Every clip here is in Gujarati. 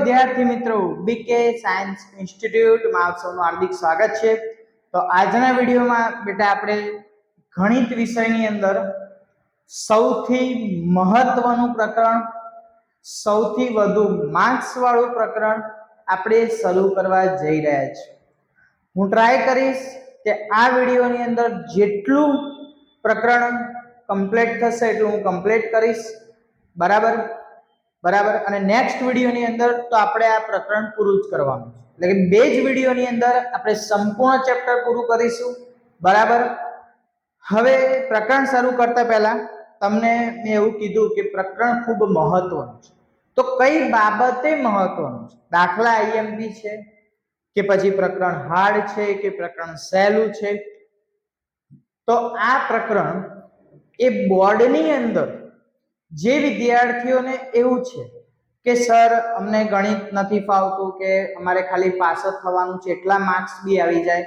વિદ્યાર્થી મિત્રો, બીકે સાયન્સ ઇન્સ્ટિટ્યૂટમાં આપ સૌનું હાર્દિક સ્વાગત છે। તો આજના વિડીયોમાં બેટા આપણે ગણિત વિષયની અંદર સૌથી મહત્વનું પ્રકરણ, સૌથી વધુ માર્ક્સ વાળું પ્રકરણ આપણે શરૂ કરવા જઈ રહ્યા છીએ। હું ટ્રાય કરીશ કે આ વિડીયોની અંદર જેટલું પ્રકરણ કમ્પ્લીટ થશે એટલું હું કમ્પ્લીટ કરીશ, બરાબર। અને નેક્સ્ટ વિડીયોની અંદર તો આપણે આ પ્રકરણ પૂરું જ કરવાનું છે, એટલે કે બે જ વિડીયોની અંદર આપણે સંપૂર્ણ ચેપ્ટર પૂરું કરીશું, બરાબર। હવે પ્રકરણ શરૂ કરતા પહેલા તમને મેં એવું કીધું કે પ્રકરણ ખૂબ મહત્વનું છે, તો કઈ બાબતે મહત્વનું છે? દાખલા આઈએમપી છે કે પછી પ્રકરણ હાર્ડ છે કે પ્રકરણ સહેલું છે? તો આ પ્રકરણ એ બોર્ડની અંદર જે વિદ્યાર્થીઓને એવું છે કે સર અમને ગણિત નથી ફાવતું કે અમારે ખાલી પાસ જ થવાનું છે, એટલા માર્ક્સ બી આવી જાય,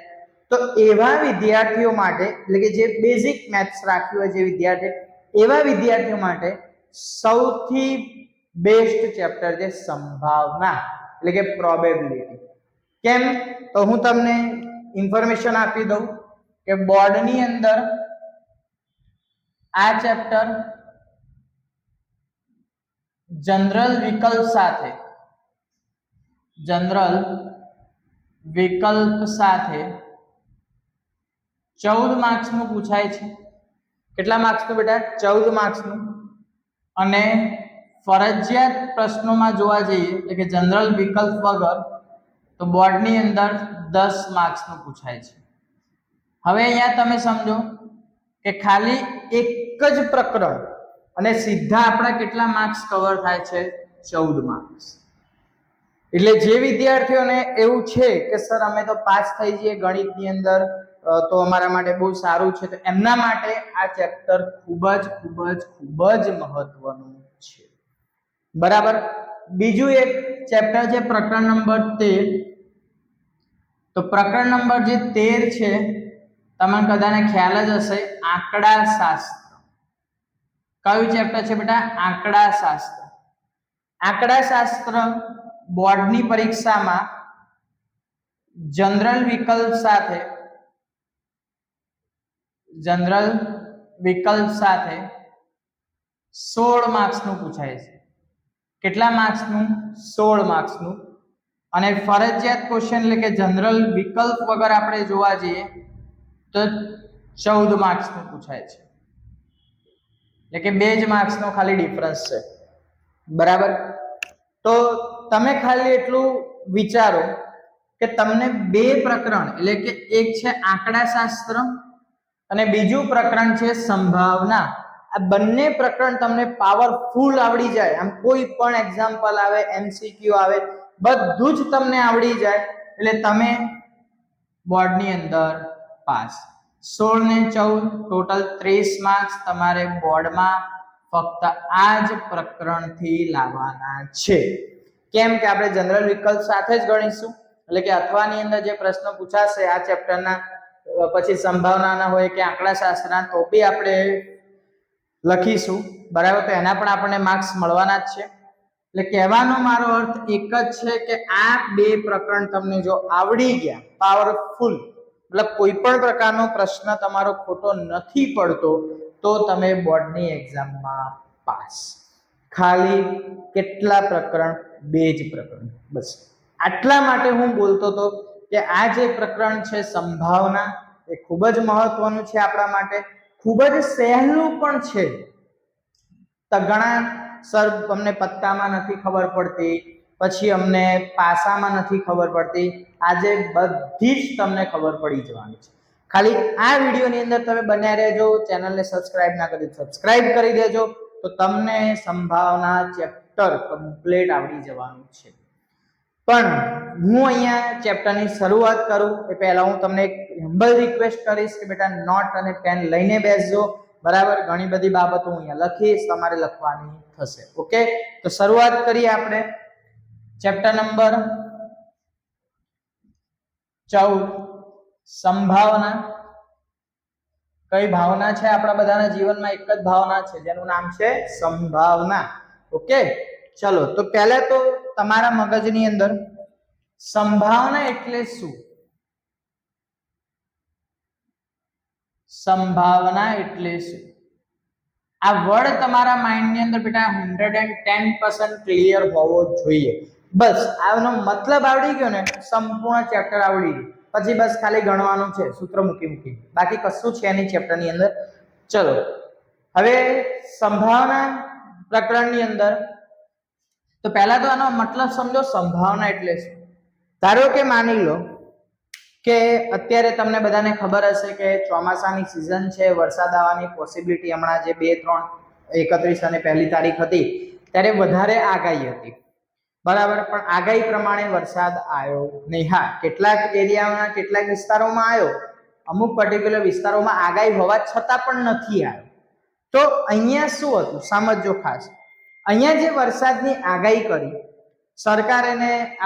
તો એવા વિદ્યાર્થીઓ માટે, એટલે કે જે બેઝિક મેથ્સ રાખ્યું હોય જે વિદ્યાર્થી, એવા વિદ્યાર્થીઓ માટે સૌથી બેસ્ટ ચેપ્ટર છે સંભાવના, એટલે કે પ્રોબેબિલિટી। કેમ? તો હું તમને ઇન્ફોર્મેશન આપી દઉં કે બોર્ડની અંદર આ ચેપ્ટર જનરલ વિકલ્પ સાથે 14 માર્ક્સનું પૂછાય છે। કેટલા માર્ક્સનું બેટા? 14 માર્ક્સનું। અને ફરજિયાત પ્રશ્નોમાં જોવા જઈએ એટલે કે જનરલ વિકલ્પ વગર તો બોર્ડની અંદર 10 માર્ક્સનું પૂછાય છે। હવે અહીંયા તમે સમજો કે ખાલી એક જ પ્રકરણ અને સીધા આપણા કેટલા માર્ક્સ કવર થાય છે? 14 માર્ક્સ। એટલે જે વિદ્યાર્થીઓને એવું છે કે સર અમે તો પાસ થઈ જઈએ ગણિતની અંદર તો અમારા માટે બહુ સારું છે, તો એમના માટે આ ચેપ્ટર ખૂબ જ મહત્વનું છે, બરાબર। બીજું એક ચેપ્ટર છે પ્રકરણ નંબર 13। તો પ્રકરણ નંબર જે 13 છે તમને કદાને ખ્યાલ જ હશે, આંકડા શાસ્ત્ર। કયું ચેપ્ટર છે બેટા? આંકડા શાસ્ત્ર। આંકડા શાસ્ત્ર બોર્ડની પરીક્ષામાં જનરલ વિકલ્પ સાથે 16 માર્ક્સનું પૂછાય છે। કેટલા માર્ક્સનું? 16 માર્ક્સનું। અને ફરજિયાત ક્વેશ્ચન એટલે કે જનરલ વિકલ્પ વગર આપણે જોવા જઈએ તો 14 માર્ક્સનું પૂછાય છે, એટલે કે 2 જ માર્ક્સનો ખાલી ડિફરન્સ છે, બરાબર। તો તમે ખાલી એટલું વિચારો કે તમને બે પ્રકરણ એટલે કે એક છે આંકડા શાસ્ત્ર અને બીજું પ્રકરણ છે સંભાવના, આ બંને પ્રકરણ તમને પાવરફુલ આવડી જાય, આમ કોઈ પણ એક્ઝામ્પલ આવે, એમસીક્યુ આવે, બધું જ તમને આવડી જાય એટલે તમે બોર્ડની અંદર પાસ। 16 ને 14 ટોટલ 30 માર્ક્સ તમારે બોર્ડમાં ફક્ત આ જ પ્રકરણથી લાવવાના છે। કેમ કે આપણે જનરલ વિકલ્પ સાથે જ ગણીશું, એટલે કે અથવાની અંદર જે પ્રશ્નો પૂછાશે આ ચેપ્ટરના, પછી સંભાવનાના હોય કે આંકડા શાસ્ત્રના, તો બી આપણે લખીશું, બરાબર। તો એના પણ આપણને માર્ક્સ મળવાના જ છે। એટલે કહેવાનો મારો અર્થ એક જ છે કે આ બે પ્રકરણ તમને જો આવડી ગયા પાવરફુલ, મતલબ કોઈ પણ પ્રકારનો પ્રશ્ન તમારો ખોટો નથી પડતો, તો તમે બોર્ડની એક્ઝામમાં પાસ। ખાલી કેટલા પ્રકરણ? 2 જ પ્રકરણ, બસ આટલા માટે હું બોલતો હતો કે આ જે પ્રકરણ છે સંભાવના એ ખૂબ જ મહત્વનું છે આપણા માટે, ખૂબ જ સહેલું પણ છે। તો ઘણા સર અમને પત્તામાં નથી ખબર પડતી, પછી અમને પાસામાં નથી ખબર પડતી, આજે બધી જ તમને ખબર પડી જવાની છે। ખાલી આ વિડીયોની અંદર તમે બન્યા રહેજો, ચેનલને સબસ્ક્રાઇબ ના કરી સબસ્ક્રાઇબ કરી દેજો, તો તમને સંભાવના ચેપ્ટર કમ્પ્લીટ આવડી જવાનું છે। પણ હું અહીંયા ચેપ્ટરની શરૂઆત કરું એ પહેલા હું તમને એક હમ્બલ રિક્વેસ્ટ કરીશ કે બેટા નોટ અને પેન લઈને બેસજો, બરાબર। ઘણી બધી બાબતો હું અહીંયા લખીશ, તમારે લખવાની થશે, ઓકે। તો શરૂઆત કરીએ આપણે ચેપ્ટર નંબર 14 સંભાવના। કઈ ભાવના છે? આપણા બધાના જીવનમાં એક જ ભાવના છે જેનું નામ છે સંભાવના, ઓકે। ચલો તો પહેલા તો તમારા મગજની અંદર સંભાવના એટલે શું? સંભાવના એટલે શું? આ વર્ડ તમારા માઇન્ડની અંદર બેટા 110% ક્લિયર હોવો જોઈએ. બસ આનો મતલબ આવડી ગયો ને, સંપૂર્ણ ચેપ્ટર આવડી ગયું. પછી બસ ખાલી ગણવાનું છે સૂત્ર મૂકી બાકી કશું છે નહીં ચેપ્ટરની અંદર. ચલો હવે સંભાવના પ્રકરણની અંદર તો પહેલા તો આનો મતલબ સમજો. સંભાવના એટલે શું? ધારો કે માની લો કે અત્યારે તમને બધાને ખબર હશે કે ચોમાસાની સિઝન છે, વરસાદ આવવાની પોસિબિલિટી હમણાં જે 2, 3, 31 અને 1 તારીખ હતી ત્યારે વધારે આગાહી હતી, બરાબર. પણ આગાહી પ્રમાણે વરસાદ આવ્યો નહીં. હા, કેટલાક એરિયામાં કેટલાક વિસ્તારોમાં આવ્યો, અમુક પર્ટિક્યુલર વિસ્તારોમાં આગાહી હોવા છતાં પણ નથી આવ્યો. તો અહીંયા શું હતું સમજો ખાસ. અહીંયા જે વરસાદની આગાહી કરી સરકારે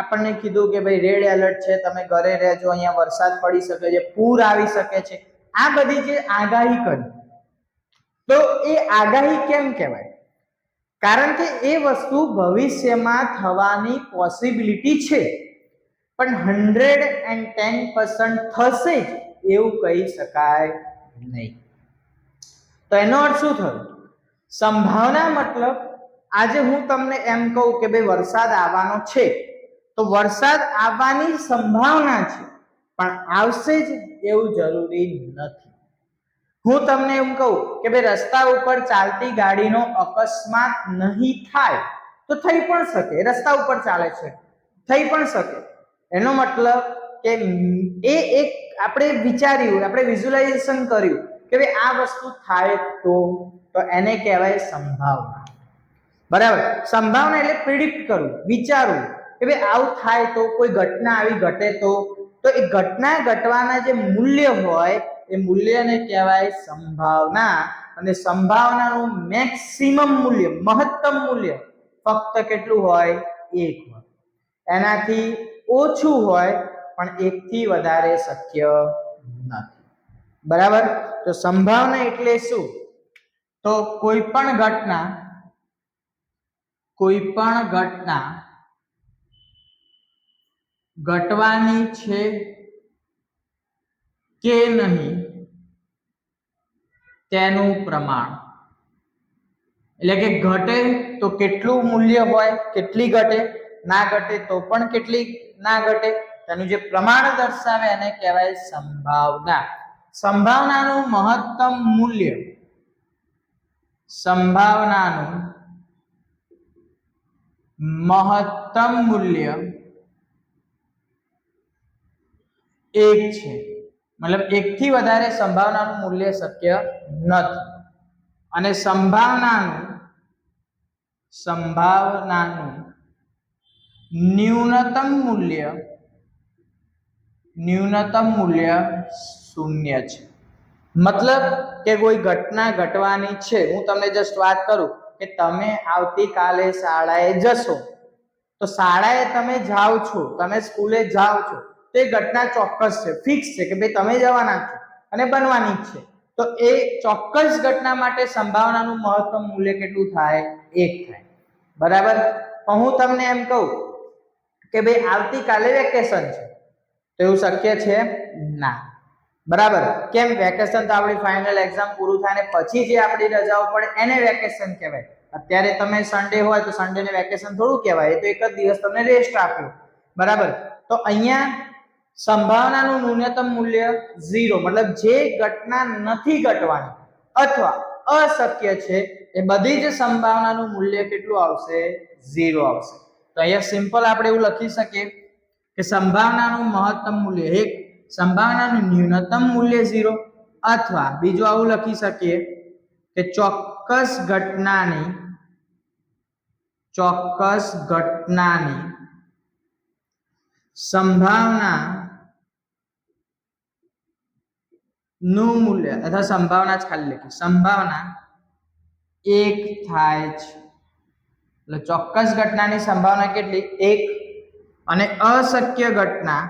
આપણને કીધું કે ભાઈ રેડ એલર્ટ છે, તમે ઘરે રહેજો, અહીંયા વરસાદ પડી શકે છે, પૂર આવી શકે છે, આ બધી જે આગાહી કરી, તો એ આગાહી કેમ કહેવાય? કારણ કે એ વસ્તુ ભવિષ્યમાં થવાની પોસિબિલિટી છે, પણ 110% થશે જ એવું કહી શકાય નહીં. તો એનો અર્થ શું થયો? સંભાવના મતલબ આજે હું તમને એમ કહું કે ભાઈ વરસાદ આવવાનો છે, તો વરસાદ આવવાની સંભાવના છે, પણ આવશે જ એવું જરૂરી નથી. હું તમને એમ કહું કે ભાઈ રસ્તા ઉપર ચાલતી ગાડીનો અકસ્માત નહીં થાય, તો થઈ પણ શકે. રસ્તા ઉપર ચાલે છે, થઈ પણ શકે. એનો મતલબ કે એ એક આપણે વિચાર્યું, આપણે વિઝ્યુલાઇઝેશન કર્યું કે ભાઈ આ વસ્તુ થાય તો એને કહેવાય સંભાવના, બરાબર. સંભાવના એટલે પ્રિડિક્ટ કરવું, વિચારવું કે ભાઈ આવું થાય તો, કોઈ ઘટના આવી ઘટે તો એ ઘટના ઘટવાના જે મૂલ્ય હોય એ મૂલ્યને કહેવાય સંભાવના. અને સંભાવનાનું મેક્સિમમ મૂલ્ય, મહત્તમ મૂલ્ય ફક્ત કેટલું હોય? 1 હોય. એનાથી ઓછું હોય પણ 1 થી વધારે શક્ય નથી, બરાબર. તો સંભાવના એટલે શું? તો કોઈ પણ ઘટના ઘટવાની છે કે નહીં તેનું પ્રમાણ. એટલે કે ઘટે તો કેટલું મૂલ્ય હોય, કેટલી ઘટે, ના ઘટે તો પણ કેટલી ના ઘટે, તેનું જે પ્રમાણ દર્શાવે એને કહેવાય સંભાવના. સંભાવનાનું મહત્તમ મૂલ્ય, સંભાવનાનું મહત્તમ મૂલ્ય 1 છે. મતલબ 1 થી વધારે સંભાવનાનું મૂલ્ય શક્ય નથી. અને સંભાવનાનું ન્યૂનતમ મૂલ્ય 0 છે. મતલબ કે કોઈ ઘટના ઘટવાની છે, હું તમને જસ્ટ વાત કરું કે તમે આવતીકાલે શાળાએ જશો, તો શાળાએ તમે જાઓ છો, તમે સ્કૂલે જાઓ છો, તો એ ઘટના ચોક્કસ છે, ફિક્સ છે કે ભાઈ તમે જવાના છો અને બનવાની જ છે. તો એ ચોક્કસ ઘટના માટે સંભાવનાનું મહત્તમ મૂલ્ય કેટલું થાય? 1 થાય, બરાબર. હું તમને એમ કહું કે ભાઈ આવતીકાલે વેકેશન છે, તો એવું શક્ય છે? ના, બરાબર. કેમ? વેકેશન તો આપણી ફાઇનલ એક્ઝામ પૂરું થાય ને પછી જે આપણી રજાઓ પડે એને વેકેશન કહેવાય. અત્યારે તમે સન્ડે હોય તો સન્ડે ને વેકેશન થોડું કહેવાય, એ તો એક જ દિવસ તમને રેસ્ટ આપ્યો, બરાબર. તો અહીંયા સંભાવનાનું ન્યૂનતમ મૂલ્ય 0, મતલબ જે ઘટના નથી ઘટવાની અથવા અશક્ય છે એ બધી જ સંભાવનાનું મૂલ્ય કેટલું આવશે? 0 આવશે. તો અહીંયા સિમ્પલ આપણે એવું લખી શકીએ કે સંભાવનાનું મહત્તમ મૂલ્ય 1, સંભાવનાનું ન્યૂનતમ મૂલ્ય 0, અથવા બીજું આવું લખી શકીએ કે ચોક્કસ ઘટનાની સંભાવના નું મૂલ્ય, અથવા સંભાવના જ ખાલી લખી, સંભાવના 1 થાય છે. એટલે ચોક્કસ ઘટનાની સંભાવના કેટલી? 1. અને અશક્ય ઘટના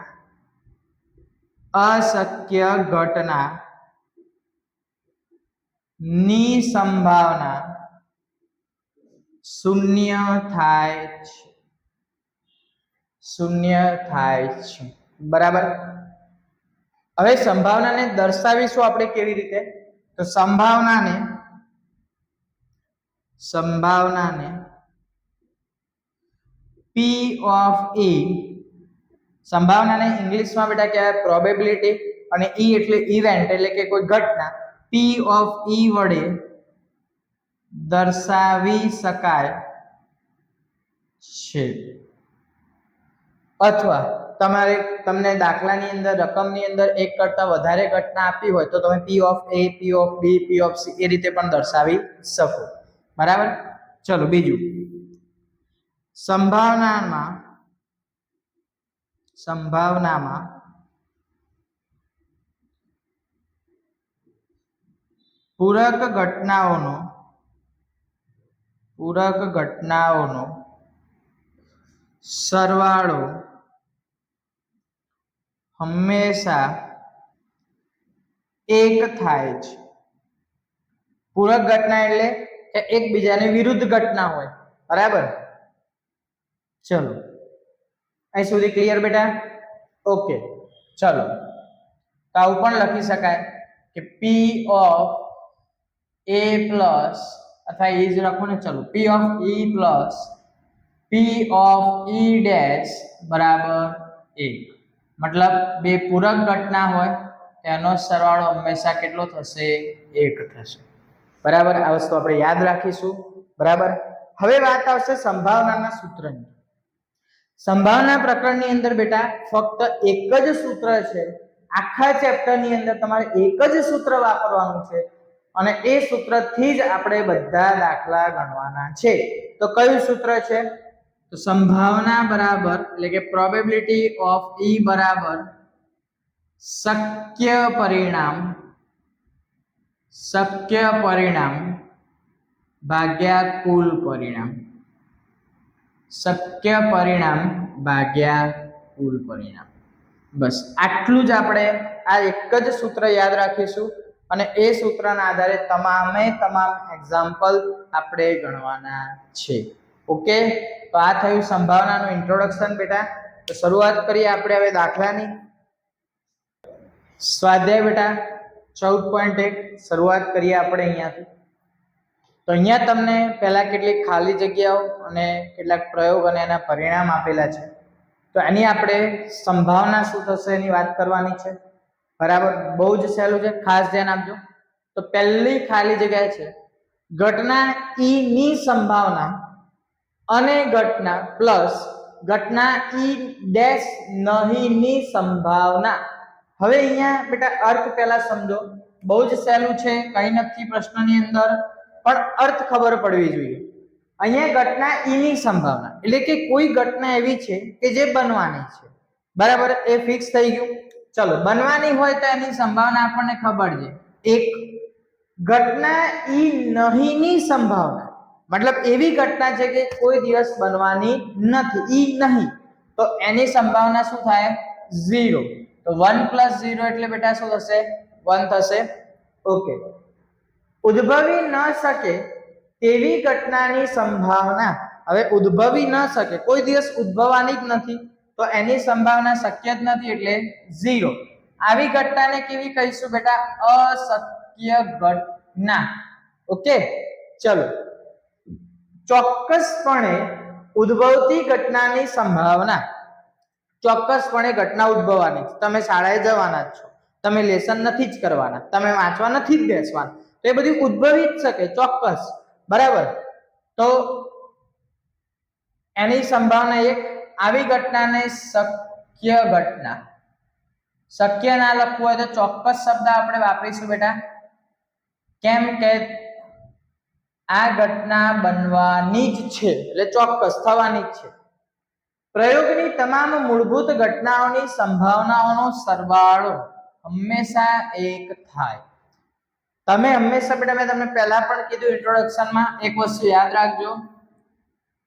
ની સંભાવના શૂન્ય થાય છે, શૂન્ય થાય છે, બરાબર. હવે સંભાવનાને દર્શાવીશું આપણે કેવી રીતે? તો સંભાવનાને P ઓફ E, સંભાવનાને ઇંગ્લિશમાં બેટા કહેવાય પ્રોબેબિલિટી, અને E એટલે ઇવેન્ટ એટલે કે કોઈ ઘટના. P ઓફ E વડે દર્શાવી શકાય છે. અથવા તમને દાખલાની અંદર રકમની અંદર એક કરતા વધારે ઘટના આપી હોય તો તમે P of A, P of B, P of C એ રીતે પણ દર્શાવી શકો, બરાબર. ચલો બીજું, સંભાવનામાં પૂરક ઘટનાઓનો સરવાળો હંમેશા એક થાય છે. પૂરક ઘટના એટલે કે એકબીજાની વિરુદ્ધ ઘટના હોય, બરાબર. ચલો અહીં સુધી ક્લિયર બેટા? ઓકે. ચલો તો આવું પણ લખી શકાય કે P ઓફ A પ્લસ, અથવા એ જ લખો ને, ચલો P of E plus P of E dash બરાબર 1. મતલબ બે પૂરક ઘટના હોય તેનો સરવાળો હંમેશા કેટલો થશે? 1 થશે, બરાબર. આ વસ્તુ આપણે યાદ રાખીશું, બરાબર. હવે વાત આવશે સંભાવનાના સૂત્રની. સંભાવના પ્રકરણની અંદર બેટા ફક્ત એક જ સૂત્ર છે. આખા ચેપ્ટરની અંદર તમારે એક જ સૂત્ર વાપરવાનું છે, અને એ સૂત્રથી જ આપણે બધા દાખલા ગણવાના છે. તો કયું સૂત્ર છે? તો સંભાવના બરાબર એટલે કે પ્રોબેબિલિટી ઓફ E બરાબર શક્ય પરિણામ ભાગ્યા કુલ પરિણામ. શક્ય પરિણામ ભાગ્યા કુલ પરિણામ. બસ આટલું જ આપણે આ એક જ સૂત્ર યાદ રાખીશું, અને એ સૂત્રના આધારે તમામ એક્ઝામ્પલ આપણે ગણવાના છે. ઓકે, તો આ થયું સંભાવનાનું ઇન્ટ્રોડક્શન બેટા. તો શરૂઆત કરીએ આપણે હવે દાખલાની. સ્વાધ્યાય બેટા 14.1 શરૂઆત કરીએ આપણે અહીંયાથી. તો અહીંયા તમને પહેલા કેટલીક ખાલી જગ્યાઓ અને કેટલાક પ્રયોગ અને એના પરિણામ આપેલા છે. તો એની આપણે સંભાવના શું થશે એની વાત કરવાની છે, બરાબર. બહુ જ સહેલું છે, ખાસ ધ્યાન આપજો. તો પહેલી ખાલી જગ્યા છે ઘટના E ની સંભાવના અને ઘટના પ્લસ ઘટના E ડેશ નહીં ની સંભાવના. હવે અહીંયા બેટા અર્થ પહેલા સમજો, બહુ જ સહેલું છે, કઈ નથી પ્રશ્નની અંદર, પણ અર્થ ખબર પડવી જોઈએ. અહીંયા ઘટના E ની સંભાવના એટલે કે કોઈ ઘટના એવી છે કે જે બનવાની છે, બરાબર. એ ફિક્સ થઈ ગયું. ચલો બનવાની હોય તો એની સંભાવના આપણને ખબર છે. એક ઘટના E નહીં ની સંભાવના મતલબ એવી ઘટના છે કે કોઈ દિવસ બનવાની નથી, E નહીં, તો એની સંભાવના શું થાય? 0. તો 1 + 0 એટલે બેટા શું થશે? 1 થશે. ઓકે. ઉદ્ભવી ન શકે તેવી ઘટનાની સંભાવના, હવે ઉદ્ભવી ન શકે, કોઈ દિવસ ઉદ્ભવવાની જ નથી, તો એની સંભાવના શક્ય જ નથી એટલે 0. આવી ઘટનાને કેવી કહીશું બેટા? અશક્ય ઘટના. ઓકે. ચલો ચોક્કસપણે ઉદ્ભવતી ઘટનાની સંભાવના, ચોક્કસપણે ઘટના ઉદ્ભવવાની. તમે શાળાએ જવાના જ છો, તમે લેસન નથી જ કરવાના, તમે વાંચવા નથી જ બેસવાના, તો એ બધી ઉદ્ભવી જ શકે, ચોક્કસ, બરાબર. તો એની સંભાવના 1. આવી ઘટનાને શક્ય ઘટના, શક્ય ના લખવું હોય તો ચોક્કસ શબ્દ આપણે વાપરીશું બેટા. કેમ કે આ ઘટના બનવાની જ છે એટલે ચોક્કસ થવાની જ છે. પ્રયોગની તમામ મૂળભૂત ઘટનાઓની સંભાવનાઓનો સરવાળો હંમેશા 1 થાય. તમે હંમેશા બેટા મેં તમને પહેલા પણ કીધું ઇન્ટ્રોડક્શનમાં, એક વસ્તુ યાદ રાખજો,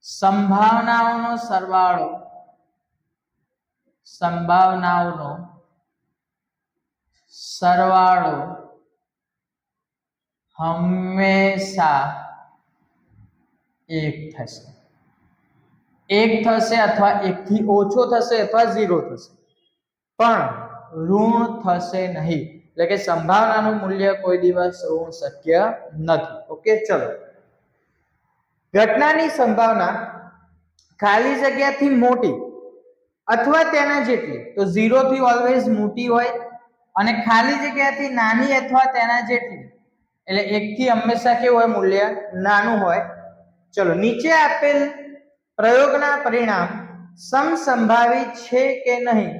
સંભાવનાઓનો સરવાળો હંમેશા 1 થશે, 1 થશે અથવા 1 થી ઓછો થશે અથવા 0 થશે, પણ ઋણ થશે નહીં. એટલે કે સંભાવનાનું મૂલ્ય કોઈ દિવસ ઋણ શક્ય નથી. ઓકે, ચલો. ઘટનાની સંભાવના ખાલી જગ્યાથી મોટી અથવા તેના જેટલી, તો 0 થી ઓલવેઝ મોટી હોય અને ખાલી જગ્યાથી નાની અથવા તેના જેટલી, એટલે 1 થી હંમેશા કેવું હોય, મૂલ્ય નાનું હોય. ચલો, નીચે આપેલ પ્રયોગના પરિણામ સમસંભાવી છે કે નહીં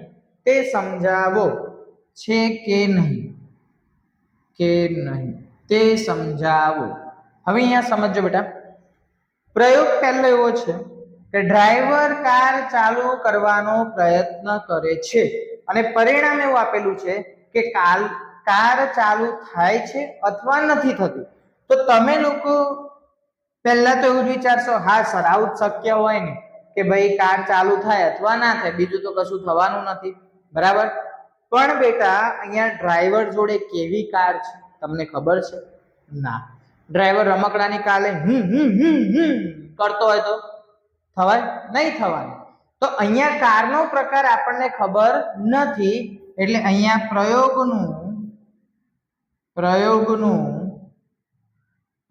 તે સમજાવો. છે કે નહીં તે સમજાવો. હવે અહીંયા સમજો બેટા. પ્રયોગ પહેલો એવો છે કે ડ્રાઈવર કાર ચાલુ કરવાનો પ્રયત્ન કરે છે અને પરિણામ એવું આપેલું છે કે કાર ચાલુ થાય છે અથવા નથી થતી. તો તમે લોકો પહેલા તો એવું વિચારશો, હા સર, આવું જ શક્ય હોય ને કે ભાઈ કાર ચાલુ થાય અથવા ના થાય, બીજું તો કશું થવાનું નથી, બરાબર. પણ બેટા અહીંયા ડ્રાઈવર જોડે કેવી કાર છે તમને ખબર છે? ના. ડ્રાઈવર રમકડાની કાર લઈને કરતો હોય તો થવાય? નહીં થવાનું. તો અહીંયા કારનો પ્રકાર આપણને ખબર નથી, એટલે અહીંયા પ્રયોગનું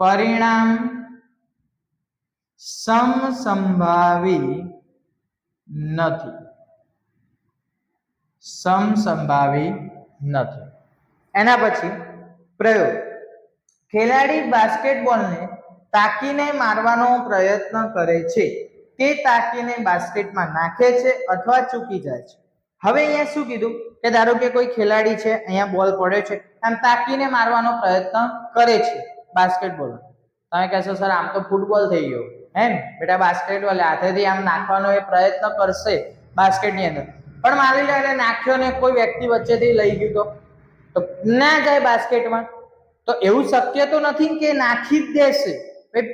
પરિણામ સમસંભાવી નથી. એના પછી પ્રયોગ. ખેલાડી બાસ્કેટબોલને તાકીને મારવાનો પ્રયત્ન કરે છે. તે તાકીને બાસ્કેટમાં નાખે છે અથવા ચૂકી જાય છે. હવે અહીંયા શું કીધું કે ધારો કે કોઈ ખેલાડી છે, અહીંયા બોલ પડ્યો છે, આમ તાકીને મારવાનો પ્રયત્ન કરે છે બાસ્કેટબોલ. તમે કહેશો સર આમ તો ફૂટબોલ થઈ ગયો, હે ને બેટા? બાસ્કેટબોલ હાથેથી આમ નાખવાનો એ પ્રયત્ન કરશે બાસ્કેટની અંદર, પણ માની લો એને નાખ્યો ને કોઈ વ્યક્તિ વચ્ચેથી લઈ ગયું તો ના જાય બાસ્કેટમાં. તો એવું શક્ય તો નથી કે નાખી જ દેશે.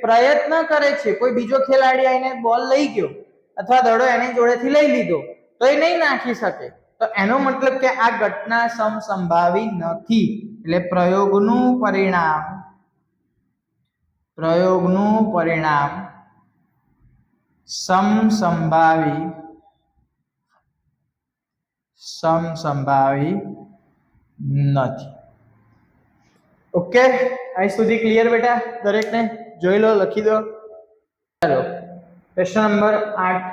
પ્રયત્ન કરે છે, કોઈ બીજો ખેલાડી આવીને બોલ લઈ ગયો અથવા દડો એની જોડેથી લઈ લીધો તો એ નહીં નાખી શકે. તો એનો મતલબ કે આ ઘટના સમસંભાવી નથી. એટલે પ્રયોગનું પરિણામ સમસંભાવી નથી. ઓકે, અહીં સુધી ક્લિયર બેટા? દરેકને જોઈ લો, લખી દો. ચાલો, ક્વેશ્ચન નંબર 8.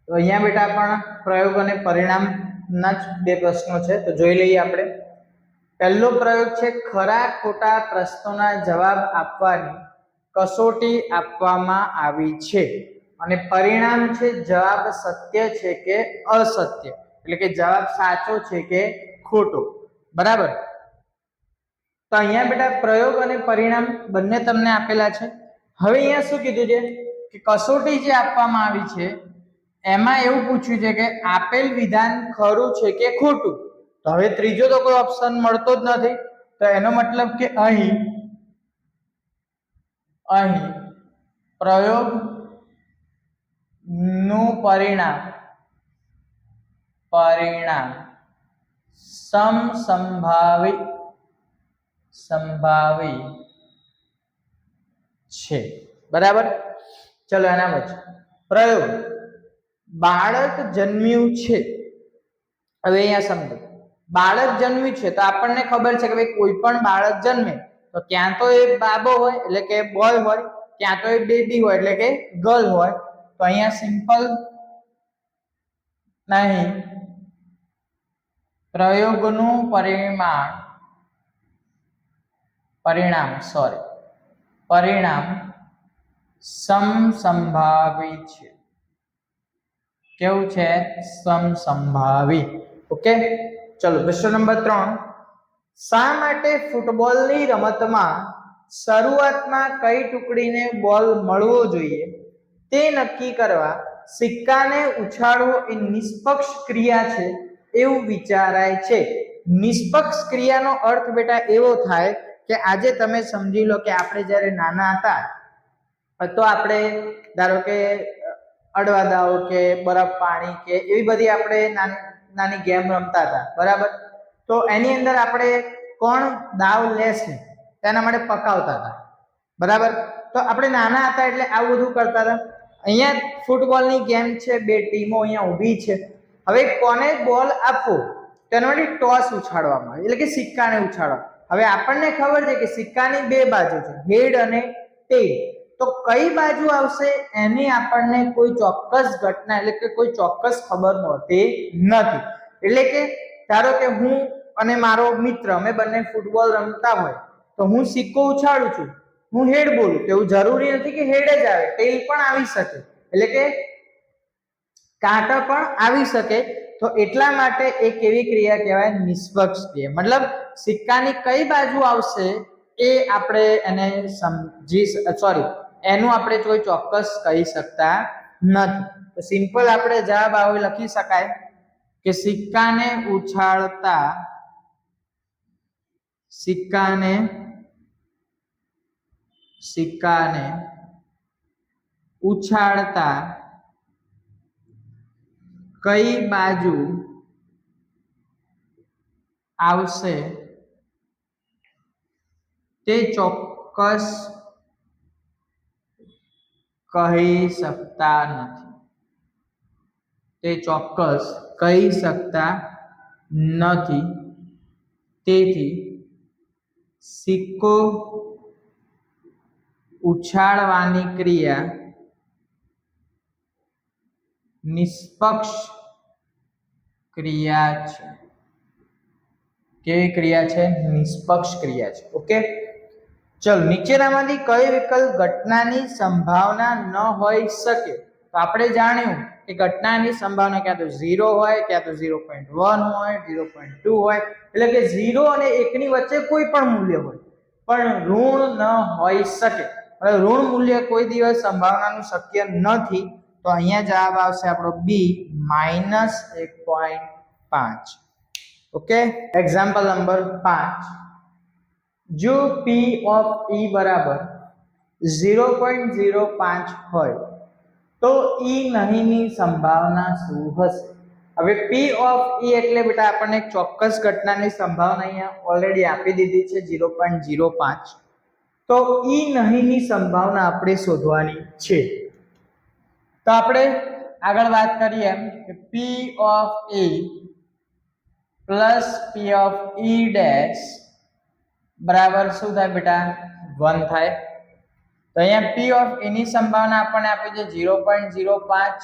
તો અહીંયા બેટા પણ પ્રયોગ અને પરિણામના જ બે પ્રશ્નો છે, તો જોઈ લઈએ આપણે. પહેલો પ્રયોગ છે, ખરા ખોટા પ્રશ્નોના જવાબ આપવાની કસોટી આપવામાં આવી છે અને પરિણામ છે જવાબ સત્ય છે કે અસત્ય, એટલે કે જવાબ સાચો છે કે ખોટો, બરાબર. તો અહીંયા બેટા પ્રયોગ અને પરિણામ બંને તમને આપેલા છે. હવે અહીંયા શું કીધું છે કે કસોટી જે આપવામાં આવી છે એમાં એવું પૂછ્યું છે કે આપેલ વિધાન ખરું છે કે ખોટું. તો હવે ત્રીજો તો કોઈ ઓપ્શન મળતો જ નથી, તો એનો મતલબ કે અહીં પ્રયોગ નું પરિણામ સમસંભાવી છે, બરાબર. ચલો એના પછી પ્રયોગ. બાળક જન્મ્યું છે. હવે અહીંયા સમજો, બાળક જન્મ્યું છે તો આપણને ખબર છે કે ભાઈ કોઈ પણ બાળક જન્મે તો ક્યાં તો એ બાબો હોય એટલે કે બોય હોય, ક્યાં તો એ બેબી હોય એટલે કે ગર્લ હોય. તો અહીંયા સિમ્પલ નહીં, પ્રયોગનું પરિણામ સમસંભાવી છે. કેવું છે? સમસંભાવી. ઓકે, ચલો ક્વેશ્ચન નંબર 3. શા માટે ફૂટબોલની રમતમાં શરૂઆતમાં કઈ ટુકડીને બોલ મળવો જોઈએ તે નક્કી કરવા સિક્કાને ઉછાળવો એ નિષ્પક્ષ ક્રિયા છે એવું વિચારાય છે. નિષ્પક્ષ ક્રિયાનો અર્થ બેટા એવો થાય કે આજે તમે સમજી લો કે આપણે જ્યારે નાના હતા તો આપણે ધારો કે અડવા દાવ કે બરફ પાણી કે એવી બધી આપણે નાની ગેમ રમતા હતા, બરાબર. તો એની અંદર આપણે કોણ દાવ લેશે તેના માટે પકાવતા હતા, બરાબર. તો આપણે નાના હતા એટલે આવું બધું કરતા હતા. અહીંયા ફૂટબોલની ગેમ છે, બે ટીમો અહીંયા ઊભી છે. હવે કોને બોલ આપવો તેના માટે ટોસ ઉછાળવામાં આવે, એટલે કે સિક્કાને ઉછાળવા. હવે આપણને ખબર છે કે સિક્કાની બે બાજુ છે, હેડ અને ટેલ. તો કઈ બાજુ આવશે એની આપણને કોઈ ચોક્કસ ઘટના એટલે કે કોઈ ચોક્કસ ખબર હોતી નથી. એટલે કે ધારો કે હું અને મારો મિત્ર અમે બંને ફૂટબોલ રમતા હોય તો હું સિક્કો ઉછાળું છું, હું હેડ બોલું તો એવું જરૂરી નથી કે હેડ જ આવે, ટેલ પણ આવી શકે, એટલે કે કાંટા પણ આવી શકે. તો એટલા માટે એક એવી ક્રિયા કહેવાય નિષ્પક્ષ ક્રિયા. મતલબ સિક્કાની કઈ બાજુ આવશે એ આપણે એને એનું આપણે કોઈ ચોક્કસ કહી શકતા નથી. તો સિમ્પલ આપણે જવાબ આવો લખી શકાય કે સિક્કાને ઉછાળતા કઈ બાજુ આવશે તે ચોક્કસ કહી શકતા નથી. તેથી સિક્કો ઉછાળવાની ક્રિયા નિષ્પક્ષ ક્રિયા છે. કેવી ક્રિયા છે? નિષ્પક્ષ ક્રિયા છે. ઓકે, ચલો નીચેનામાંથી કઈ વિકલ્પ ઘટનાની સંભાવના ન હોઈ શકે? તો આપણે જાણ્યું કે ઘટનાની સંભાવના ક્યાં તો 0 હોય, ક્યાં તો 0.1 હોય, 0.2 હોય, એટલે કે 0 અને 1 ની વચ્ચે કોઈ પણ મૂલ્ય હોય, પણ ઋણ ન હોઈ શકે. હવે ઋણ મૂલ્ય કોઈ દિવસ સંભાવનાનું શક્ય નથી. તો અહીંયા જવાબ આવશે આપણો બી -1.5. Okay, example number 5. જો P of E બરાબર 0.05 હોય તો E નહીંની સંભાવના શું હશે? હવે P of E એટલે બેટા આપણને એક ચોક્કસ ઘટનાની સંભાવના અહીંયા ઓલરેડી આપી દીધી છે 0.05. તો E નહીંની સંભાવના આપણે શોધવાની છે. તો આપણે આગળ વાત કરીએ કે P of A plus P of E dash બરાબર શું થાય બેટા? 1 થાય. તો અહીંયા P of A ની સંભાવના આપણને આપી છે 0.05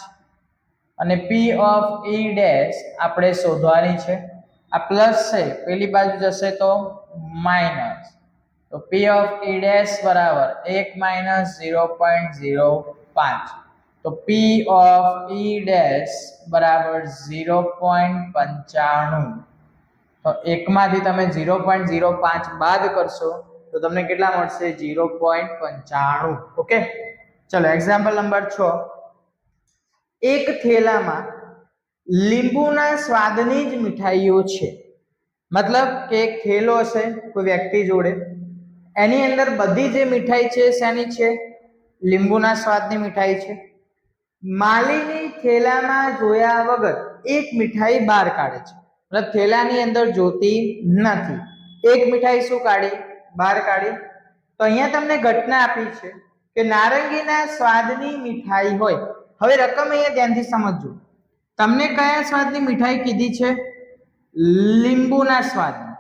અને P of E ડેશ આપણે શોધવાની છે. આ પ્લસ છે, પેલી બાજુ જશે તો માઈનસ. તો P of E ડેશ બરાબર 1 - 0.05. તો P of E ડેશ બરાબર 0.95. તો 1 માંથી તમે 0.05 બાદ કરશો તો તમને કેટલા મળશે? 0.95. ઓકે, ચલો એક્ઝામ્પલ નંબર 6. એક થેલામાં લીંબુના સ્વાદની જ મીઠાઈઓ છે. મતલબ કે એક થેલો હશે કોઈ વ્યક્તિ જોડે, એની અંદર બધી જે મીઠાઈ છે શેની છે? લીંબુના સ્વાદની મીઠાઈ છે. માલિની થેલામાં જોયા વગર એક મીઠાઈ બહાર કાઢે છે. મતલબ થેલાની અંદર જોતી નથી, એક મીઠાઈ શું કાઢી? બહાર કાઢી. તો અહીંયા તમને ઘટના આપી છે કે નારંગીના સ્વાદની મીઠાઈ હોય. હવે રકમ અહીંયા ધ્યાનથી સમજજો. તમને કયા સ્વાદની મીઠાઈ કીધી છે? લીંબુના સ્વાદની.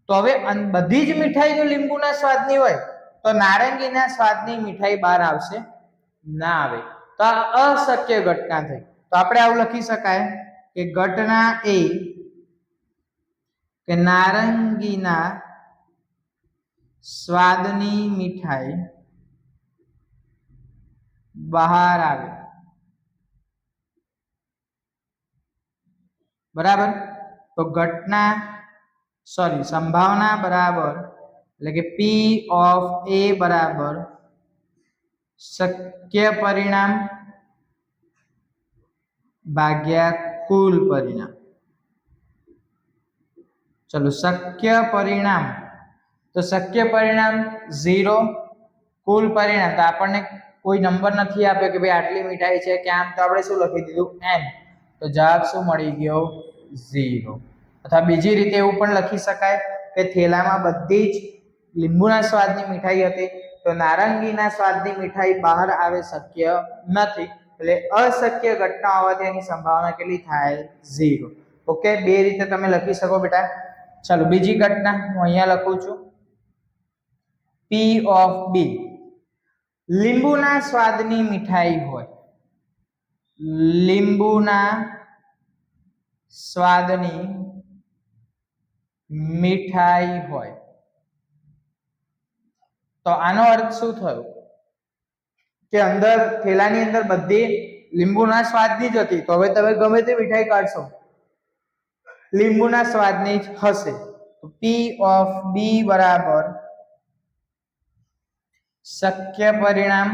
તો હવે બધી જ મીઠાઈ જો લીંબુના સ્વાદની હોય તો નારંગીના સ્વાદની મીઠાઈ બહાર આવશે? ના આવે. તો આ અશક્ય ઘટના થઈ. તો આપણે આવું લખી શકાય કે ઘટના એ કે નારંગીના સ્વાદની મીઠાઈ બહાર આવે. બરાબર. તો સંભાવના બરાબર એટલે કે P of A બરાબર શક્ય પરિણામ ભાગ્યા કુલ પરિણામ. ચલો શક્ય પરિણામ, તો શક્ય પરિણામ 0, કુલ પરિણામ તો આપણને કોઈ નંબર નથી આપ્યો કે ભાઈ આટલી મીઠાઈ છે કે આમ, તો આપણે શું લખી દીધું? n. તો જવાબ શું મળી ગયો? 0. અથવા બીજી રીતે એવું પણ લખી શકાય કે થેલામાં બધી જ લીંબુના સ્વાદની મીઠાઈ હતી તો નારંગીના સ્વાદની મીઠાઈ બહાર આવે શક્ય નથી, એટલે અશક્ય ઘટના હોવાથી એની સંભાવના કેટલી થાય? 0. ઓકે, બે રીતે તમે લખી શકો બેટા. ચાલો બીજી ઘટના હું અહીંયા લખું છું. P of B લીંબુના સ્વાદની મીઠાઈ હોય, લીંબુના સ્વાદની મીઠાઈ હોય, તો આનો અર્થ શું થયો કે અંદર થેલાની અંદર બધી લીંબુના સ્વાદની જ હતી, તો હવે તમે ગમે તે મીઠાઈ કાઢશો લીંબુના સ્વાદની જ હશે. તો P of B બરાબર શક્ય પરિણામ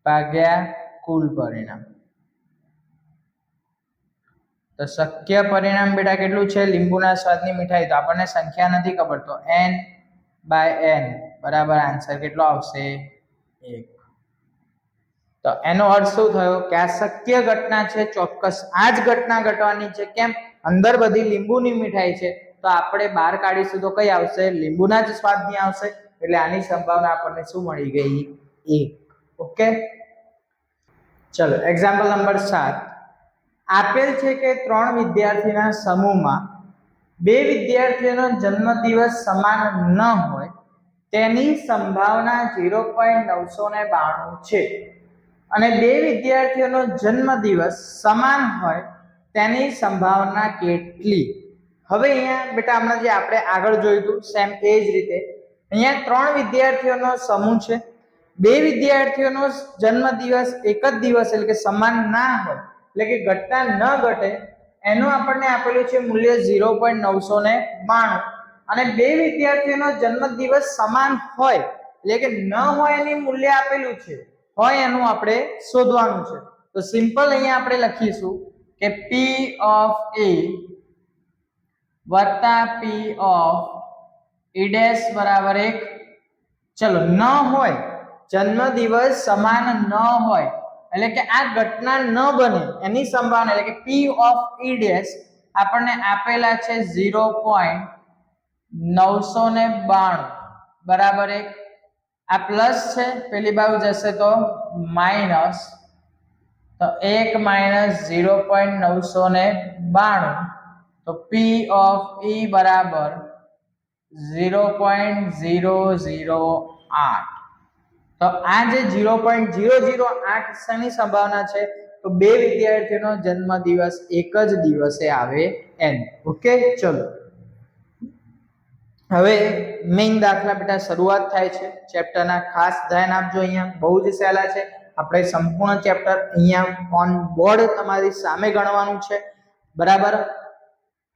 ભાગ્યા કુલ પરિણામ. તો શક્ય પરિણામ બેટા કેટલું છે? લીંબુના સ્વાદની મીઠાઈ, તો આપણને સંખ્યા નથી ખબર, તો n/n બરાબર આન્સર કેટલો આવશે? 1. તો એનો અર્થ શું થયો કે આ શક્ય ઘટના છે, ચોક્કસ આ જ ઘટના ઘટવાની છે. કેમ? અંદર બધી લીંબુની મીઠાઈ છે, તો આપણે બહાર કાઢીશું તો કઈ આવશે? લીંબુના જ સ્વાદની આવશે, એટલે આની સંભાવના આપણને શું મળી ગઈ? 1. ઓકે, ચલો એક્ઝામ્પલ નંબર 7. આપેલ છે કે 3 વિદ્યાર્થીના સમૂહમાં 2 વિદ્યાર્થીઓનો જન્મદિવસ સમાન ન હોય તેની સંભાવના 0.992 છે, અને 2 વિદ્યાર્થીઓનો જન્મદિવસ સમાન હોય તેની સંભાવના કેટલી? હવે અહીંયા બેટા હમણાં જે આપણે આગળ જોયું હતું સેમ એ જ રીતે અહીંયા 3 વિદ્યાર્થીઓનો સમૂહ છે, 2 વિદ્યાર્થીઓનો જન્મદિવસ એક જ દિવસ એટલે કે સમાન ના હોય, એટલે કે ઘટના ન ઘટે, એનું આપણને આપેલું છે મૂલ્ય 0.992, અને 2 વિદ્યાર્થીઓનો જન્મદિવસ સમાન હોય એટલે કે ન હોય એની મૂલ્ય આપેલું છે, હોય એનું આપણે શોધવાનું છે. તો સિમ્પલ અહીંયા આપણે લખીશું કે P of A વત્તા P of E dash બરાબર 1. ચલો ન હોય, જન્મદિવસ સમાન ન હોય એટલે કે આ ઘટના ન બને એની સંભાવના એટલે કે P of E dash આપણને આપેલા છે 0.992 બરાબર 1. આ પ્લસ છે, પેલી બાજુ જશે તો માઇનસ, તો 1 માઇનસ 0.992, તો P of E બરાબર 0.008. તો આ જે 0.008 શેની સંભાવના છે? તો 2 વિદ્યાર્થીઓનો જન્મદિવસ એક જ દિવસે આવે n. ઓકે, ચલો હવે મેઇન દાખલા બેટા શરૂઆત થાય છે ચેપ્ટરના. ખાસ ધ્યાન આપજો, અહીંયા બહુ જ સહેલા છે. આપણે સંપૂર્ણ ચેપ્ટર અહીંયા ઓન બોર્ડ તમારી સામે ગણવાનું છે, બરાબર.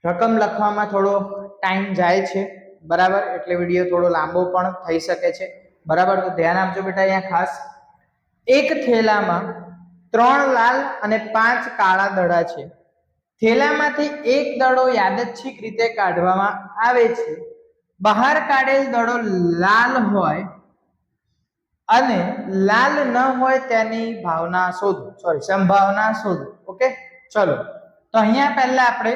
રકમ લખવામાં થોડો ટાઈમ જાય છે, બરાબર, એટલે વિડીયો થોડો લાંબો પણ થઈ શકે છે, બરાબર. તો ધ્યાન આપજો બેટા. અહીંયા ખાસ એક થેલામાં 3 લાલ અને 5 કાળા દડા છે. થેલામાંથી એક દડો યાદચ્છિક રીતે કાઢવામાં આવે છે. બહાર કાઢેલ દડો લાલ હોય અને લાલ ન હોય તેની સંભાવના શોધો. ઓકે, ચલો તો અહીંયા પહેલા આપણે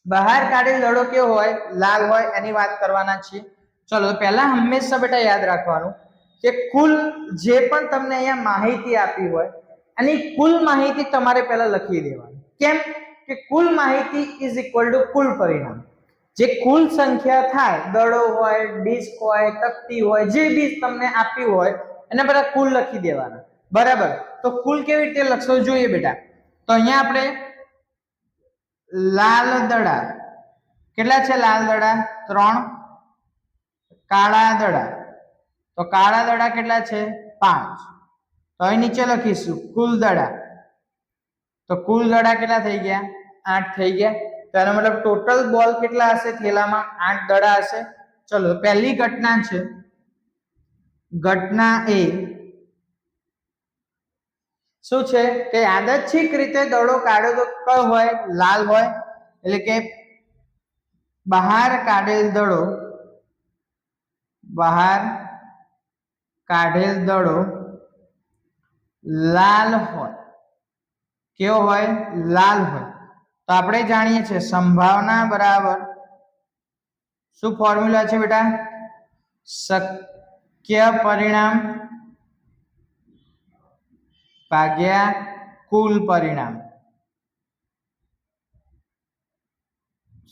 બહાર કાઢેલ દડો કેવો હોય? લાલ હોય, એની વાત કરવાના છીએ. ચલો પહેલા હંમેશા બેટા યાદ રાખવાનું કે કુલ જે પણ તમને અહીંયા માહિતી આપી હોય એની કુલ માહિતી તમારે પહેલા લખી દેવાની. કેમ કે કુલ માહિતી ઇઝ ઇક્વલ ટુ કુલ પરિણામ. જે કુલ સંખ્યા થાય, દડો હોય, ડિસ્ક હોય, તકતી હોય, જે બી તમને આપ્યું હોય એને બધા કુલ લખી દેવાના, બરાબર. તો કુલ કેવી રીતે લખશો જોઈએ બેટા. તો અહીંયા આપણે લાલ દડા કેટલા છે? લાલ દડા 3, કાળા દડા, તો કાળા દડા કેટલા છે? 5. તો અહીં નીચે લખીશું કુલ દડા, તો કુલ દડા કેટલા થઈ ગયા? 8 થઈ ગયા. તો એનો મતલબ ટોટલ બોલ કેટલા હશે? થેલામાં 8 દડા હશે. ચલો પહેલી ઘટના છે, ઘટના એ શું છે કે યાદચ્છિક રીતે દડો કાઢ્યો તો કયો હોય? લાલ હોય, એટલે કે બહાર કાઢેલ દડો લાલ હોય. કેવો હોય? લાલ હોય. તો આપણે જાણીએ છીએ સંભાવના બરાબર શું ફોર્મ્યુલા છે બેટા? શક્ય પરિણામ ભાગ્યા કુલ પરિણામ.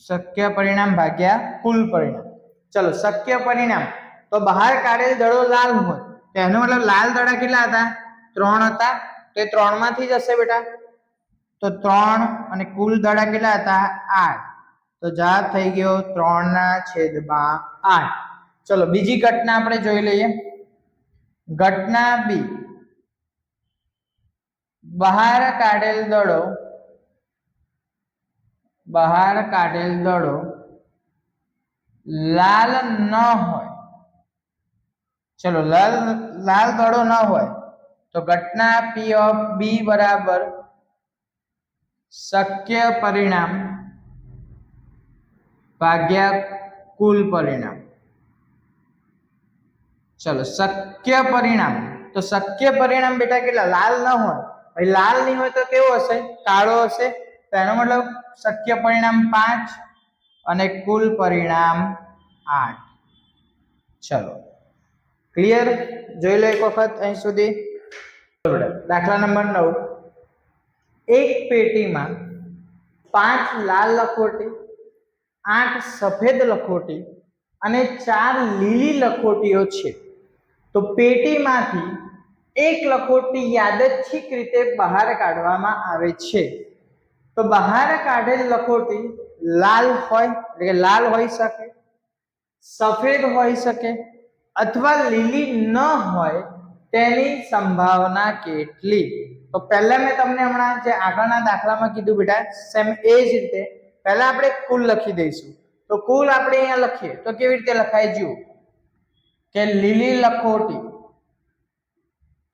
શક્ય પરિણામ ભાગ્યા કુલ પરિણામ. ચલો શક્ય પરિણામ તો બહાર કાઢેલ દડો લાલ હોય તો એનો મતલબ લાલ દડા કેટલા હતા? 3 હતા. તો એ 3 માંથી જશે બેટા. તો 3 અને કુલ દડા કેટલા હતા? 8. તો જવાબ થઈ ગયો 3/8. ચલો બીજી ઘટના આપણે જોઈ લઈએ. ઘટના બી. બહાર કાઢેલ દડો લાલ ન હોય. ચલો લાલ દડો ન હોય તો ઘટના P of B બરાબર શક્ય પરિણામ ભાગ્યા કુલ પરિણામ. ચલો શક્ય પરિણામ તો શક્ય પરિણામ બેટા કેટલા? લાલ ન હોય. ભાઈ લાલ નહીં હોય તો કેવો હશે? કાળો હશે. તો એનો મતલબ શક્ય પરિણામ 5 અને કુલ પરિણામ 8. ચલો ક્લિયર? જોઈ લો એક વખત અહીં સુધી. દાખલા નંબર 9. એક પેટીમાં 5 લાલ લખોટી, 8 સફેદ લખોટી અને 4 લીલી લખોટીઓ છે. તો પેટીમાંથી એક લખોટી યાદચ્છિક રીતે બહાર કાઢવામાં આવે છે. તો બહાર કાઢેલ લખોટી લાલ હોય એટલે કે લાલ હોઈ શકે, સફેદ હોઈ શકે અથવા લીલી ન હોય તેની સંભાવના કેટલી? તો પહેલા મેં તમને હમણાં જે આગળના દાખલામાં કીધું બેટા સેમ એ જ રીતે પહેલા આપણે કુલ લખી દઈશું. તો કુલ આપણે અહીંયા લખીએ તો કેવી રીતે લખાય? જુઓ કે લીલી લખોટી.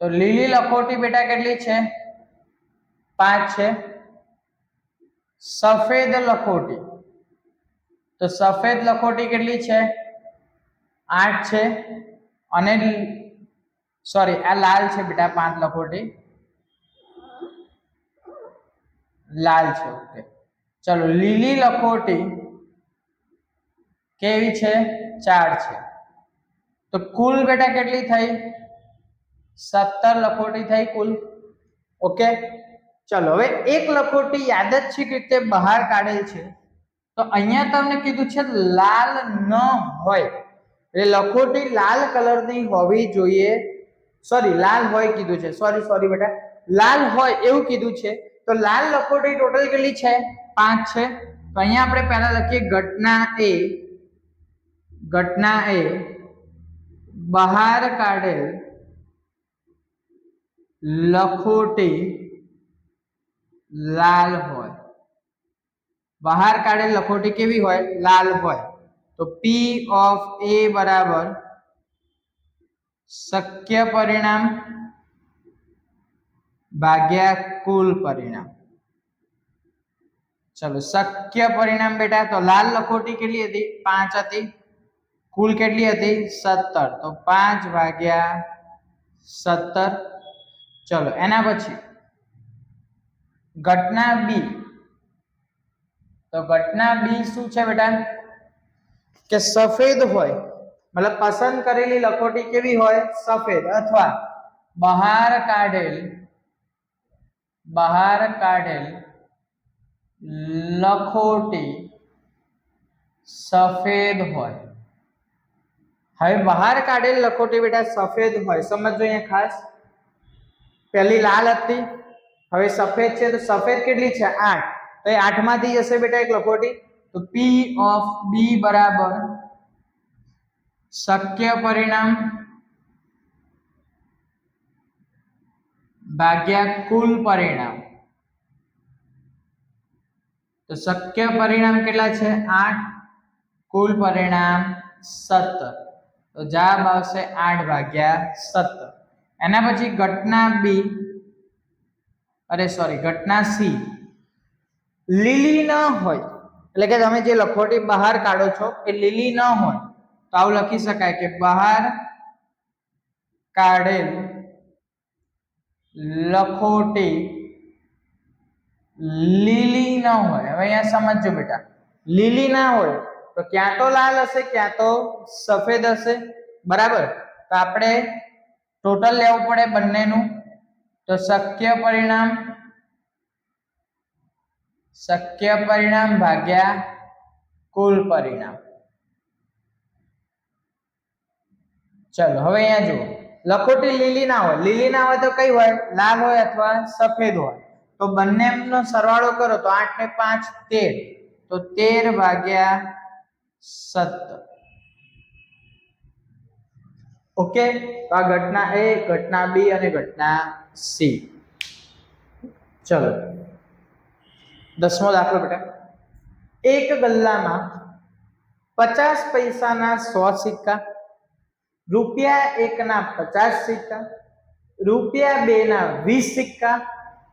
તો લીલી લખોટી બેટા કેટલી છે? 5 છે. સફેદ લખોટી તો સફેદ લખોટી કેટલી છે? 8 છે. અને સોરી આ લાલ છે બેટા 5 લખોટી લાલ છે. ઓકે ચલો લીલી લખોટી કેવી છે? 4 છે. તો કુલ બેટા કેટલી થઈ? 17 લખોટી થઈ કુલ. ઓકે ચલો હવે એક લખોટી યાદચ્છિક રીતે બહાર કાઢેલ છે. તો અહીંયા તમને કીધું છે લાલ ન હોય એટલે લખોટી લાલ કલરની હોવી જોઈએ. સોરી લાલ હોય કીધું છે. સોરી બેટા લાલ હોય એવું કીધું છે. તો લાલ લખોટી ટોટલ કેટલી છે? 5 છે. તો અહીંયા આપણે પહેલા લખીએ ઘટના એ બહાર કાઢેલ લખોટી લાલ હોય. બહાર કાઢેલ લખોટી કેવી હોય? લાલ હોય. તો P of A બરાબર શક્ય પરિણામ ભાગ્યા કુલ પરિણામ. ચલો શક્ય પરિણામ બેટા તો લાલ લખોટી કેટલી હતી? 5 હતી. કુલ કેટલી હતી? 17. તો 5/17. ચલો એના પછી ઘટના બી. તો ઘટના બી શું છે બેટા? કે સફેદ હોય મતલબ પસંદ કરેલી લખોટી કેવી હોય? સફેદ અથવા બહાર કાઢેલ લખોટી સફેદ હોય. હવે બહાર કાઢેલ લખોટી બેટા સફેદ હોય સમજો અહીંયા ખાસ. પહેલી લાલ હતી હવે સફેદ છે. તો સફેદ કેટલી છે? 8. તો એ 8 માંથી જશે બેટા એક લખોટી. તો P of B બરાબર શક્ય પરિણામ ભાગ્યા કુલ પરિણામ. તો શક્ય પરિણામ કેટલા છે? 8. કુલ પરિણામ 17. તો જવાબ આવશે 8/17. એના પછી ઘટના બી ઘટના સી. લીલી ન હોય એટલે કે તમે જે લખોટી બહાર કાઢો છો એ લીલી ન હોય તો આવું લખી શકાય કે બહાર કાઢેલ લખોટી લીલી ન હોય. હવે અહીંયા સમજો બેટા લીલી ના હોય તો ક્યાં તો લાલ હશે ક્યાં તો સફેદ હશે, બરાબર. તો આપણે ટોટલ લેવું પડે બંનેનું. તો શક્ય પરિણામ ભાગ્યા કુલ પરિણામ. ચલો હવે અહીંયા જુઓ, લખોટી લીલી ના હોય, લીલી ના હોય તો કઈ હોય, લાલ હોય અથવા સફેદ હોય. તો બંનેનો સરવાળો કરો તો 8 ને 5 13, તો 13 ભાગ્યા 17. ઓકે, તો આ ઘટના A, ઘટના B અને ઘટના C. ચલો 10મો દાખલો બેટા. એક ગલ્લામાં 50 પૈસાના 100 સિક્કા, ₹1 ના 50 સિક્કા, ₹2 ના 20 સિક્કા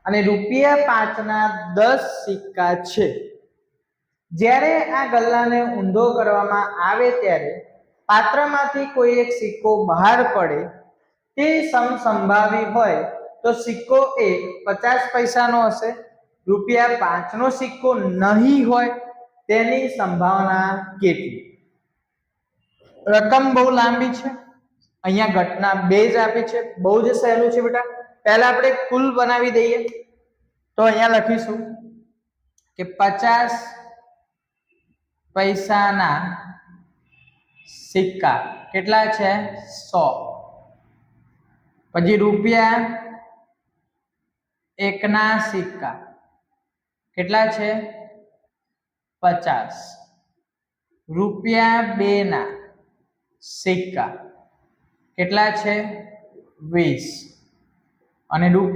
અને ₹5 ના 10 સિક્કા છે. જ્યારે આ ગલ્લાને ઊંધો કરવામાં આવે ત્યારે પાત્રમાંથી કોઈ એક સિક્કો બહાર પડે તે સમસંભાવી હોય તો સિક્કો એક 50 પૈસાનો હશે, ₹5 નો સિક્કો નહીં હોય તેની સંભાવના કેટલી? રકમ બહુ લાંબી છે, અહીંયા ઘટના 2 જ આપી છે, બહુ જ સહેલું છે બેટા. પહેલા આપણે કુલ બનાવી દઈએ. તો અહીંયા લખીશું કે 50 પૈસાના સિક્કા કેટલા છે? 100. પછી ₹1 ના સિક્કા કેટલા છે? 50. ₹2 ના સિક્કા કેટલા છે? 20. અને ₹5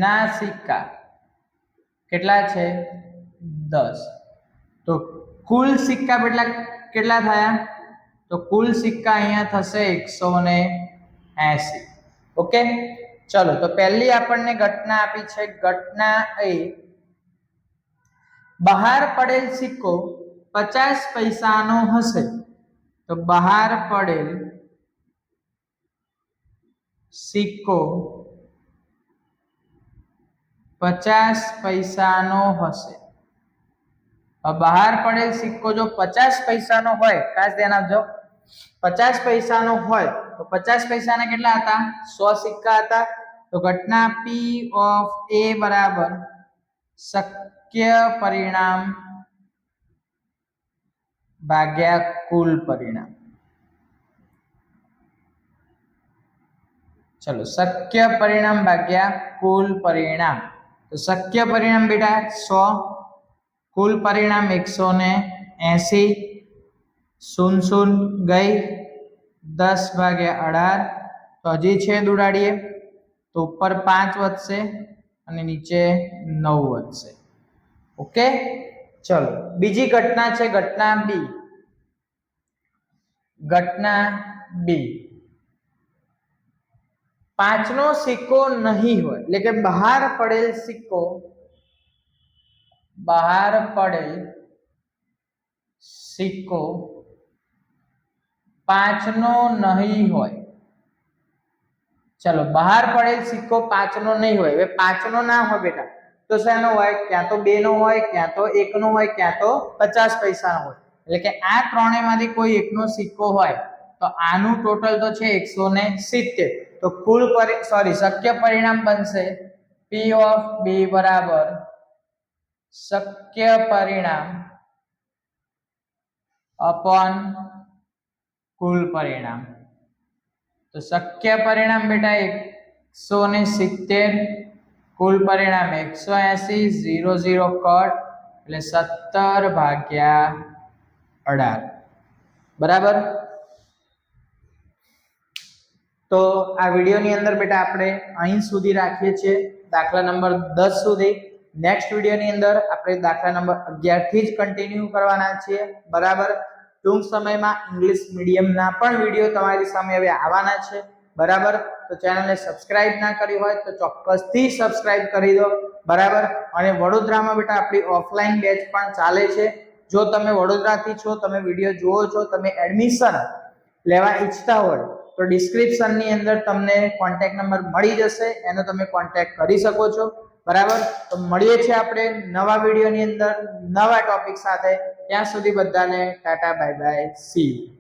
ના સિક્કા કેટલા છે? 10. તો કુલ સિક્કા કેટલા થયા? તો કુલ સિક્કા અહીંયા થશે 180. ઓકે, ચલો તો પહેલી આપણને ઘટના આપી છે, ઘટના A. બહાર પડેલ સિક્કો 50 પૈસાનો હશે. તો બહાર પડેલ સિક્કો 50 પૈસાનો હશે. બહાર પડેલ સિક્કો જો 50 પૈસાનો હોય, ખાસ ધ્યાન આપજો, 50 પૈસાનો હોય તો 50 પૈસાના કેટલા હતા? 100 સિક્કા હતા. તો ઘટના P ઓફ A બરાબર શક્ય પરિણામ ભાગ્યા કુલ પરિણામ. ચલો શક્ય પરિણામ ભાગ્યા કુલ પરિણામ. તો શક્ય પરિણામ બેટા 100, કુલ પરિણામ 180, 0 ગઈ, 10 ભાગ્યા 18. તો હજી છેદ ઉડાડીએ તો ઉપર 5 વધશે અને નીચે 9 વધશે. ઓકે, ચલો બીજી ઘટના છે, ઘટના B. ઘટના B 5 નો સિક્કો નહીં હોય, એટલે કે બહાર પડેલ સિક્કો 5 નો નહીં હોય. ચલો બહાર પડેલ સિક્કો 5 નો નહીં હોય. હવે 5 નો ના હોય બેટા તો શેનો હોય? ક્યાં તો 2 નો હોય, ક્યાં તો 1 નો હોય, ક્યાં તો 50 પૈસાનો હોય. એટલે કે આ ત્રણેયમાંથી કોઈ એકનો સિક્કો હોય તો આનું ટોટલ તો છે 170. તો શક્ય પરિણામ બનશે P ઓફ B બરાબર શક્ય પરિણામ અપોન કુલ પરિણામ. તો શક્ય પરિણામ બેટા 170, કુલ પરિણામ 180, 0 0 કટ એટલે 17 ભાગ્યા 18. બરાબર. તો આ વિડીયોની અંદર બેટા આપણે અહીં સુધી રાખીએ છીએ, દાખલા નંબર 10 સુધી. નેક્સ્ટ વિડીયોની અંદર આપણે દાખલા નંબર 11 થી જ કન્ટિન્યુ કરવાના છીએ. બરાબર. ટૂંક સમયમાં ઇંગ્લિશ મીડિયમના પણ વિડીયો તમારી સામે હવે આવવાના છે. બરાબર. તો ચેનલને સબસ્ક્રાઇબ ના કરી હોય તો ચોક્કસથી સબસ્ક્રાઇબ કરી દો. બરાબર. અને વડોદરામાં બેટા આપણી ઓફલાઈન બેચ પણ ચાલે છે. જો તમે વડોદરાથી છો, તમે વિડીયો જુઓ છો, તમે એડમિશન લેવા ઈચ્છતા હોય તો ડિસ્ક્રિપ્શનની અંદર તમને કોન્ટેક્ટ નંબર મળી જશે, એનો તમે કોન્ટેક્ટ કરી શકો છો. બરાબર. તો મળીએ છીએ આપણે નવા વિડીયોની અંદર નવા ટોપિક સાથે. ત્યાં સુધી બધાને Tata bye bye see you.